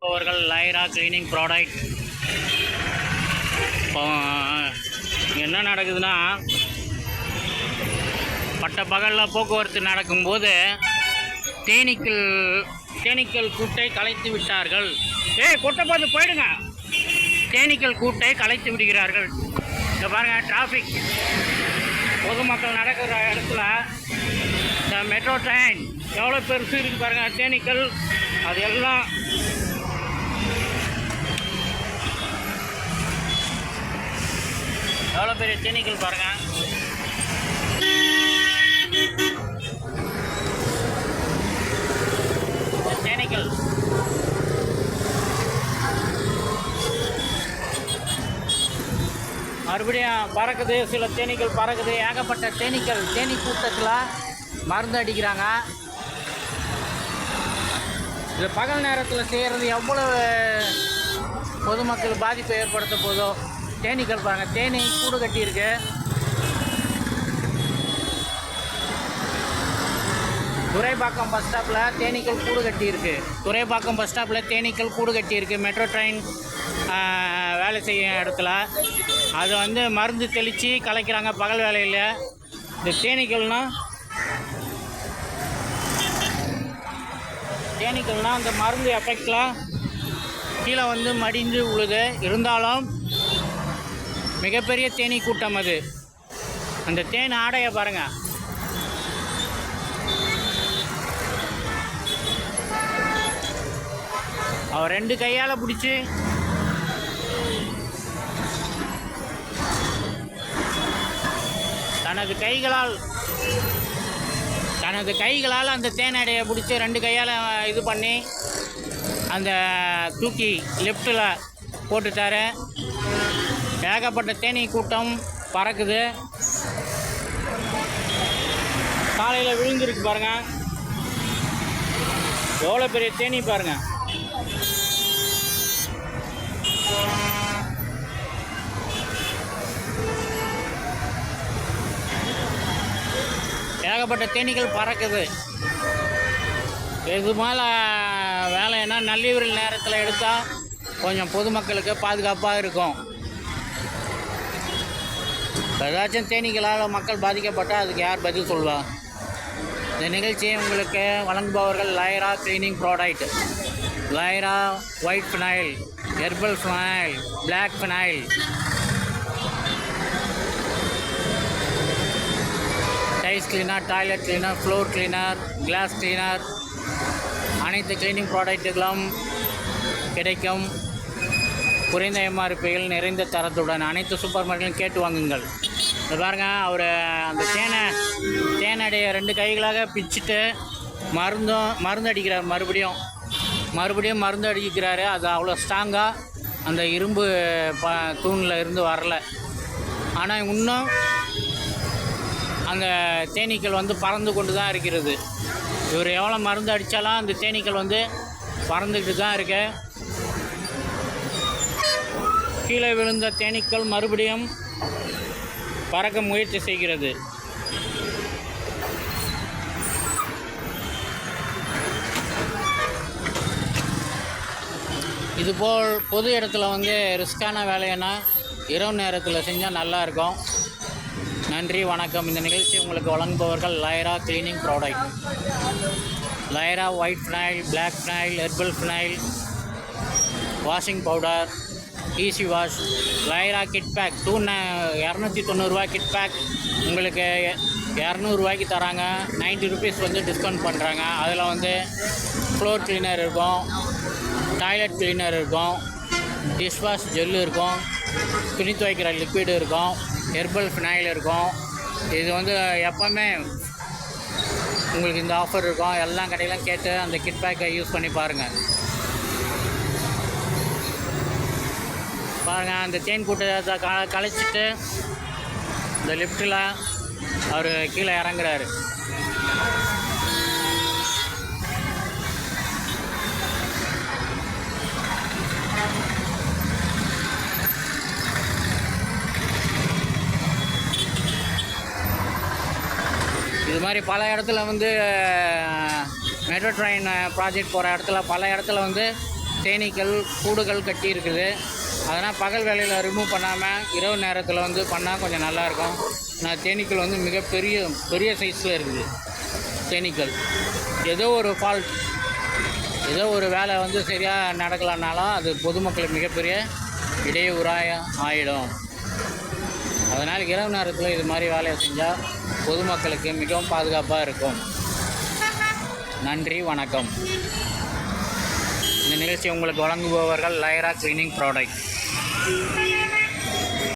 அவர்கள் லைரா cleaning product. இப்போ என்ன நடக்குதுன்னா, பட்ட பகலில் போக்குவரத்து நடக்கும்போது தேனீக்கள் கூட்டை கலைத்து விட்டார்கள். கொட்டை பார்த்து போயிடுங்க. தேனீக்கள் கூட்டை கலைத்து விடுகிறார்கள். இங்கே பாருங்கள், டிராஃபிக் பொதுமக்கள் நடக்கிற இடத்துல இந்த மெட்ரோ ட்ரெயின் எவ்வளோ பெருசு இருக்குது பாருங்கள். தேனீக்கள் அது எல்லாம் எவ்வளோ பெரிய தேனீக்கள் பாருங்கள். தேனீக்கள் மறுபடியும் பறக்குது. சில தேனீக்கள் பறக்குது. ஏகப்பட்ட தேனீக்கள் தேனீ கூட்டத்தில் மருந்து அடிக்கிறாங்க. இது பகல் நேரத்தில் செய்கிறது எவ்வளவு பொதுமக்கள் பாதிப்பை ஏற்படுத்த போதோ. தேனீக்கள் பாருங்கள், தேனீ கூடு கட்டியிருக்கு. துரைப்பாக்கம் பஸ் ஸ்டாப்பில் தேனீக்கள் கூடு கட்டியிருக்கு. துரைப்பாக்கம் பஸ் ஸ்டாப்பில் தேனீக்கள் கூடு கட்டியிருக்கு. மெட்ரோ ட்ரெயின் வேலை செய்யும் இடத்துல அது மருந்து தெளித்து கலைக்கிறாங்க பகல் வேலையில். இந்த தேனீக்கள்னால் அந்த மருந்து எஃபெக்டில் கீழே மடிந்து உழுது. இருந்தாலும் மிகப்பெரிய தேனீ கூட்டம் அது. அந்த தேன் ஆடையை பாருங்கள். அவர் 2 கையால் பிடிச்சி தனது கைகளால் அந்த தேனடையை பிடிச்சி 2 கையால் இது பண்ணி அந்த தூக்கி லெஃப்டில் போட்டுட்டார். ஏகப்பட்ட தேனீ கூட்டம் பறக்குது. காலையில் விழுந்துருக்கு பாருங்கள். எவ்வளோ பெரிய தேனீ பாருங்கள். ஏகப்பட்ட தேனீக்கள் பறக்குது. இது மேலே வேலைன்னா நள்ளிரவு நேரத்தில் எடுத்தால் கொஞ்சம் பொதுமக்களுக்கு பாதுகாப்பாக இருக்கும். ஏதாச்சும் தேனீக்களால் மக்கள் பாதிக்கப்பட்டால் அதுக்கு யார் பதில் சொல்வா? இந்த நிகழ்ச்சியை உங்களுக்கு வழங்குபவர்கள் Lyra cleaning product. Lyra white phenyl, herbal phenyl, black phenyl, tiles cleaner, toilet cleaner, floor cleaner, glass cleaner, அனைத்து கிளீனிங் ப்ராடக்ட்டுகளும் கிடைக்கும். குறைந்த எம்ஆர்பியில் நிறைந்த தரத்துடன் அனைத்து சூப்பர் மார்க்கெட்லையும் கேட்டு வாங்குங்கள். இது பாருங்கள், அவர் அந்த தேனடைய 2 கைகளாக பிச்சுட்டு மருந்து அடிக்கிறார். மறுபடியும் மருந்து அடிக்கிறாரு. அது அவ்வளோ ஸ்ட்ராங்காக அந்த இரும்பு தூணில் இருந்து வரல. ஆனால் இன்னும் அந்த தேனீக்கள் பறந்து கொண்டு தான் இருக்கிறது. இவர் எவ்வளோ மருந்து அடித்தாலும் அந்த தேனீக்கள் பறந்துக்கிட்டு தான் இருக்கு. கீழே விழுந்த தேனீக்கள் மறுபடியும் பறக்க முயற்சி செய்கிறது. இதுபோல் பொது இடத்துல ரிஸ்கான வேலைன்னா இரவு நேரத்தில் செஞ்சால் நல்லாயிருக்கும். நன்றி, வணக்கம். இந்த நிகழ்ச்சி உங்களுக்கு வழங்குபவர்கள் Lyra cleaning product. Lyra white phenyl, black phenyl, herbal phenyl, washing powder, easy wash, Lyra kit pack 290 ரூபா கிட் பேக் உங்களுக்கு 200 ரூபாய்க்கு தராங்க. 90 ருபீஸ் டிஸ்கவுண்ட் பண்ணுறாங்க. அதில் ஃப்ளோர் கிளீனர் இருக்கும், டாய்லெட் கிளீனர் இருக்கும், டிஷ்வாஷ் ஜெல்லு இருக்கும், துணி துவைக்கிற லிக்விடு இருக்கும், ஹெர்பல் ஃபினைல் இருக்கும். இது எப்போவுமே உங்களுக்கு இந்த ஆஃபர் இருக்கும். எல்லா கடையிலும் கேட்டு அந்த கிட் பேக்கை யூஸ் பண்ணி பாருங்கள். அந்த தேன் கூட்டத்தை கலைச்சிட்டு இந்த லிஃப்ட்டில் அவர் கீழே இறங்குறாரு. இது மாதிரி பல இடத்துல மெட்ரோ ட்ரெயின் ப்ராஜெக்ட் போகிற இடத்துல பல இடத்துல தேனீக்கள் கூடுகள் கட்டி இருக்குது. அதனால் பகல் வேலையில் ரிமூவ் பண்ணாமல் இரவு நேரத்தில் வந்து பண்ணால் கொஞ்சம் நல்லாயிருக்கும். நான் தேனீக்கள் வந்து பெரிய சைஸில் இருக்குது தேனீக்கள். ஏதோ ஒரு ஃபால்ட், ஏதோ ஒரு வேலை வந்து சரியாக நடக்கலைனாலும் அது பொதுமக்களுக்கு மிகப்பெரிய இடையூறாக ஆகிடும். அதனால் இரவு நேரத்தில் இது மாதிரி வேலையை செஞ்சால் பொதுமக்களுக்கு மிகவும் பாதுகாப்பாக இருக்கும். நன்றி, வணக்கம். இந்த நிகழ்ச்சி உங்களுக்கு வழங்குபவர்கள் லைரா கிளீனிங் ப்ராடக்ட்.